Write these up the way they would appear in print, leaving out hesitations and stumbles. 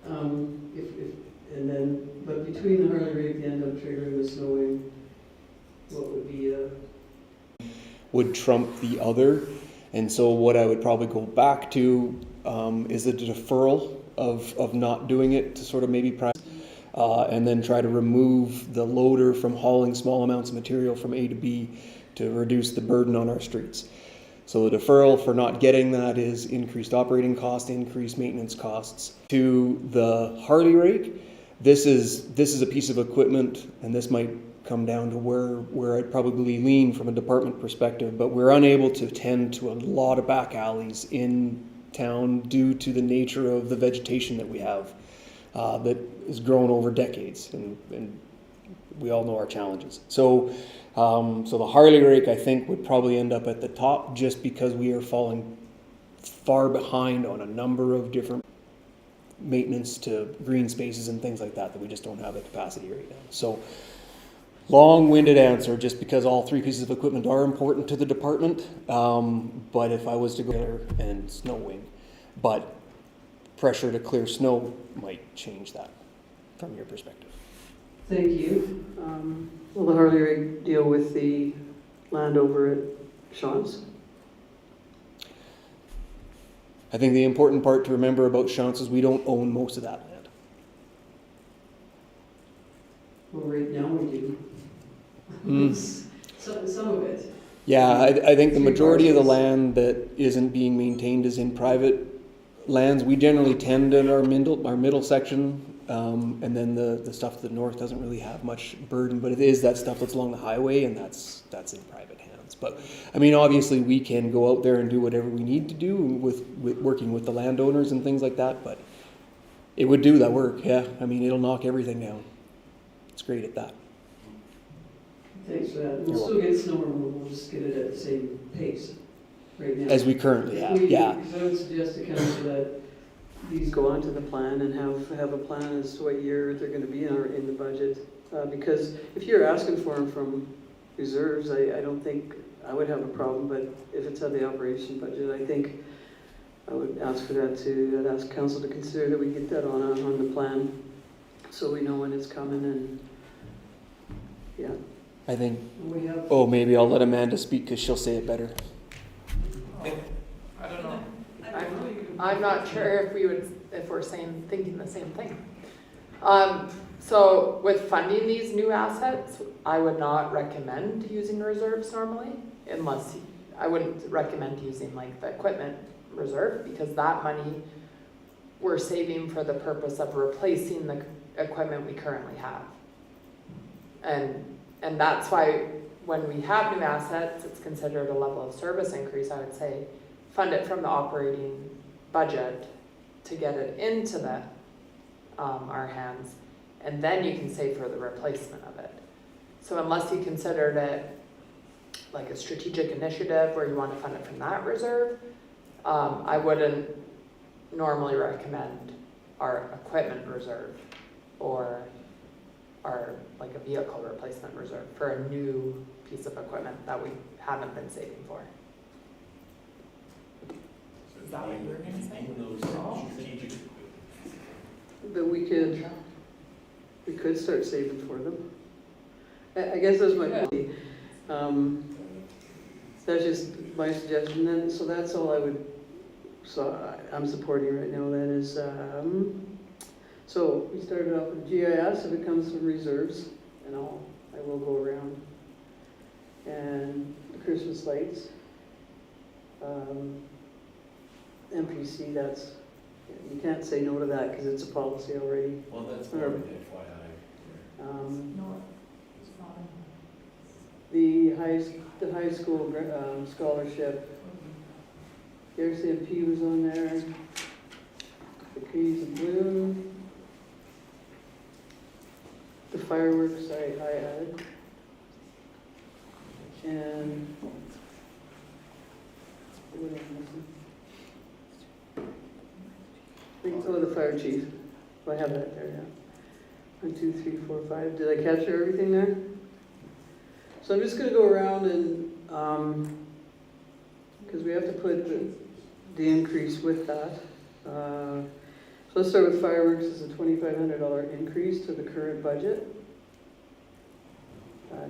And then, but between the Harley rig, the end-up trailer, and the snowing, what would be would trump the other. And so what I would probably go back to is a deferral of not doing it to sort of maybe and then try to remove the loader from hauling small amounts of material from A to B to reduce the burden on our streets. So the deferral for not getting that is increased operating costs, increased maintenance costs. To the Harley rake, this is a piece of equipment, and this might come down to where I'd probably lean from a department perspective, but we're unable to tend to a lot of back alleys in town due to the nature of the vegetation that we have that has grown over decades, and we all know our challenges. So the Harley rake, I think, would probably end up at the top just because we are falling far behind on a number of different maintenance to green spaces and things like that we just don't have the capacity right now. So long-winded answer, just because all three pieces of equipment are important to the department, but if I was to go there and snowing, but pressure to clear snow might change that from your perspective. Thank you. Will the Harley rig deal with the land over at Sean's? I think the important part to remember about Shantz is we don't own most of that land. Well, right now we do. Some of it. Yeah, I think the majority of the land that isn't being maintained is in private lands. We generally tend in our middle section, and then the stuff to the north doesn't really have much burden, but it is that stuff that's along the highway, and that's in private hands. But I mean, obviously we can go out there and do whatever we need to do with working with the landowners and things like that, but it would do that work, yeah. I mean, it'll knock everything down. It's great at that. Thanks for that. We'll still get snow removal, we'll just get it at the same pace right now. As we currently have, yeah. Because I would suggest to council that these go onto the plan and have a plan as to what year they're going to be in the budget. Because if you're asking for them from reserves, I don't think I would have a problem, but if it's at the operation budget, I think I would ask for that too. I'd ask council to consider that we get that on the plan so we know when it's coming, and yeah. I think, maybe I'll let Amanda speak because she'll say it better. I don't know. I'm not sure if we're thinking the same thing. So with funding these new assets, I would not recommend using reserves normally, unless I wouldn't recommend using like the equipment reserve, because that money we're saving for the purpose of replacing the equipment we currently have. And that's why when we have new assets, it's considered a level of service increase. I would say fund it from the operating budget to get it into our hands, and then you can save for the replacement of it. So unless you considered it like a strategic initiative where you want to fund it from that reserve, I wouldn't normally recommend our equipment reserve or our like a vehicle replacement reserve for a new piece of equipment that we haven't been saving for. Is that what you were going to say? But we could start saving for them. I guess that's my point. That's just my suggestion then. So that's all I'm supporting right now. That is, so we started off with GIS. If it comes from reserves, and I will go around. And the Christmas lights. MPC, you can't say no to that because it's a policy already. Well, that's more of an FYI. The high school scholarship. The RCMP was on there. The Keys and Bloom. The fireworks I added. And what am I missing? The fire chief. I have that there, yeah. 1, 2, 3, 4, 5. Did I capture everything there? So I'm just going to go around and, because we have to put the increase with that. So let's start with fireworks. It's a $2,500 increase to the current budget.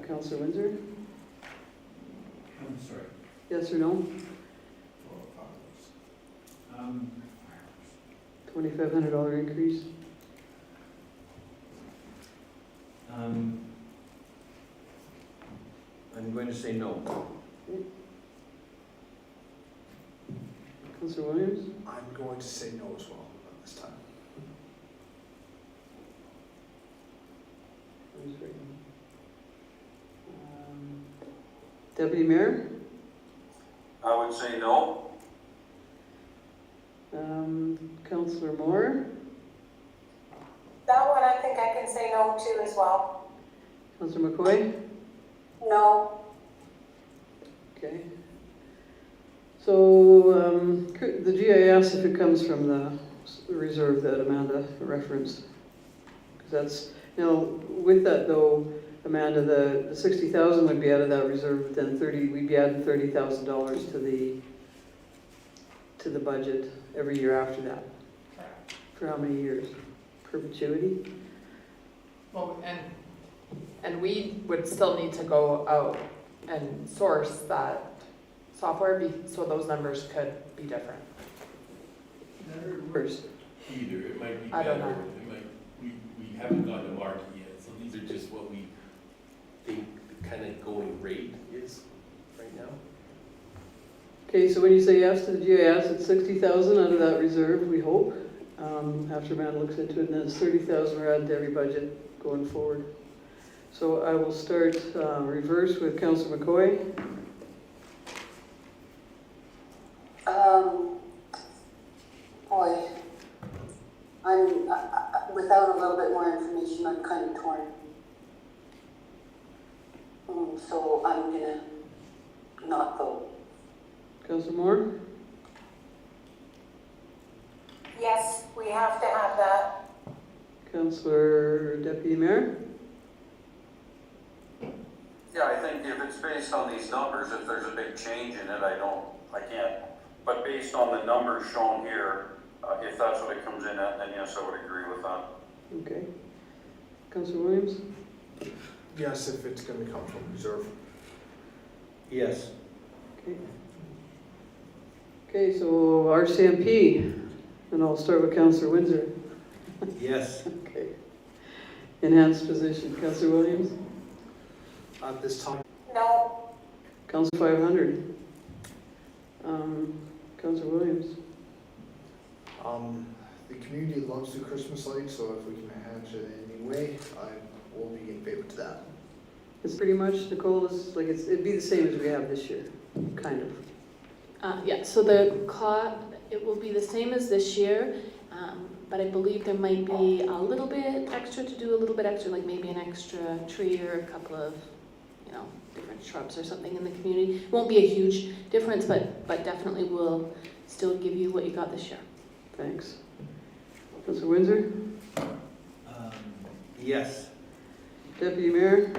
Councillor Windsor, I'm sorry. yes or no? Oh, fireworks. $2,500 increase. I'm going to say no. Councillor Williams, I'm going to say no as well this time. Deputy Mayor, I would say no. Councillor Moore, That one I think I can say no to as well. Councillor McCoy. No. Okay. So, the GIS, if it comes from the reserve that Amanda referenced, because that's, with that though, Amanda, the 60,000 would be out of that reserve, then we'd be adding $30,000 to the budget every year after that. Correct. For how many years? Perpetuity? Well, and we would still need to go out and source that software, so those numbers could be different. First. Either, it might be I don't better, know. it might, we haven't gone to market yet, so these are just what we think the kind of going rate is right now. Okay, so when you say yes to the GIS, it's 60,000 out of that reserve, we hope. After Amanda looks into it, and then it's 30,000 we're adding to every budget going forward. So I will start reverse with Councillor McCoy. Boy, I'm, without a little bit more information, I'm kind of torn. So I'm gonna not vote. Councillor Moore, Yes, we have to have that. Councillor Deputy Mayor, Yeah, I think if it's based on these numbers, if there's a big change in it, I can't. But based on the numbers shown here, if that's what it comes in at, then yes, I would agree with that. okay. Councillor Williams, Yes, if it's going to come from reserve. Yes. okay. Okay, so RCMP, and I'll start with Councillor Windsor. Yes. Okay. Enhanced position, Councillor Williams, At this time, No. Councillor 500. Councillor Williams, the community loves the Christmas lights, so if we can enhance it in any way, I will be in favor to that. it's pretty much, Nicole, it'd be the same as we have this year, kind of. Yeah, so the it will be the same as this year, but I believe there might be a little bit extra to do, a little bit extra, like maybe an extra tree or a couple of, different shrubs or something in the community. It won't be a huge difference, but definitely will still give you what you got this year. Thanks. Councillor Windsor, Yes. Deputy Mayor,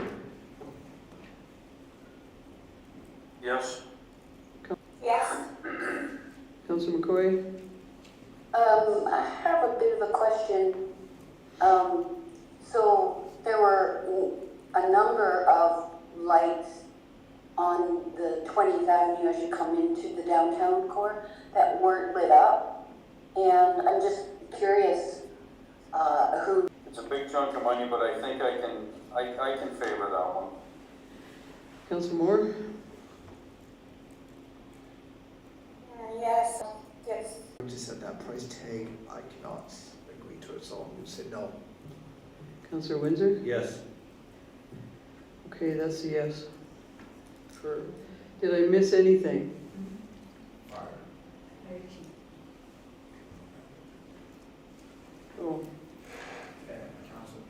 Yes? Yes. Councillor McCoy, I have a bit of a question. So there were a number of lights on the 20th Avenue as you come into the downtown core that weren't lit up. And I'm just curious, who. It's a big chunk of money, but I think I can favor that one. Councillor Moore, Yes. Yes. Just at that price tag, I cannot agree to it, so I'm going to say no. Councillor Windsor. Yes. Okay, that's a yes. Did I miss anything?